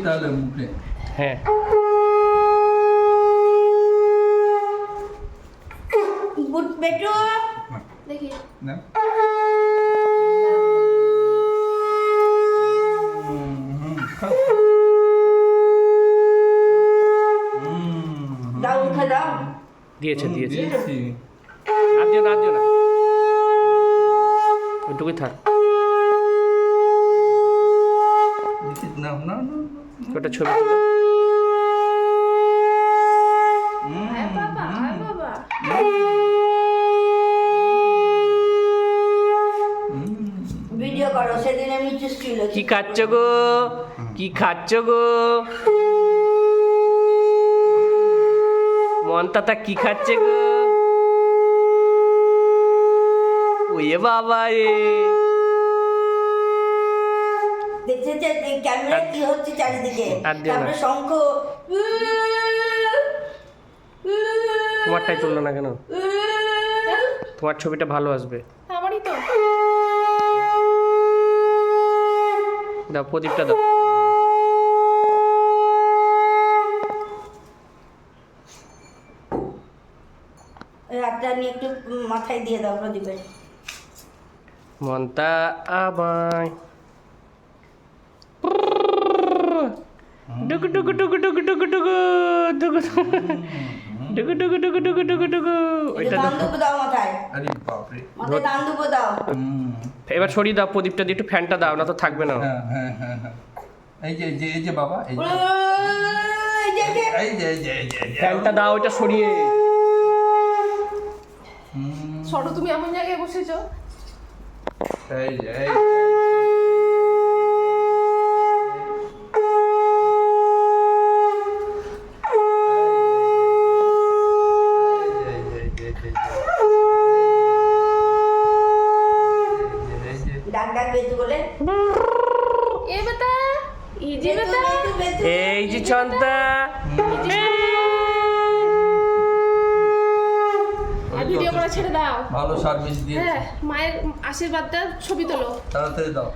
তাহলে মুখে। হ্যাঁ বুট বেটো দেখি না দাও উঠে দাও দিয়েছে দিয়েছে দিয়েছি। আর দিও না আর দিও না ওইটুকুই থাক না না না ওটা ছবি তুলো আয় বাবা আয় বাবা ভিডিও করো সেদিন আমি ছিল কি খাচ্ছ গো কি খাচ্ছ গো মনটা কি খাচ্ছে গো ওয়ে বাবা রে দেখছে যে ক্যামেরা কি হচ্ছে চারিদিকে আর দিও না। তারপরে শঙ্খ তোমারটাই তুললো না কেন তোমার ছবিটা ভালো আসবে আমারই তো দাও প্রদীপটা দাও রাতটা নিয়ে একটু মাথায় দিয়ে দাও প্রদীপের মনটা আমায় ডুগু ডুগু ডুগু ডুগু ডুগু ডুগু ডুগু ডুগু ডুগু ডুগু ডুগু ডুগু ডুগু ওইটা দান দুপো দাও মাথায় আরে বাপরে মাথায় দান দুপো দাও এবার সরিয়ে দাও প্রদীপটা দিয়ে একটু ফ্যানটা দাও না তো থাকবে না হ্যাঁ হ্যাঁ হ্যাঁ হ্যাঁ এই যে বাবা এই যে এই যে, এই যে। এই যে এই যে এই যে, এই যে ফ্যানটা দাও ওইটা সরিয়ে ছোট তুমি এমন জায়গায় বসেছো এই যে এই ডাক ডাক বেতু বলে এ বেটা এই যে বেতু, বেটা বেতু, বেতু। এই যে ছন্দা আর ভিডিও করা ছেড়ে দাও ভালো সার্ভিস দিয়ে হ্যাঁ মায়ের আশীর্বাদটা ছবি তোলো তাড়াতাড়ি দাও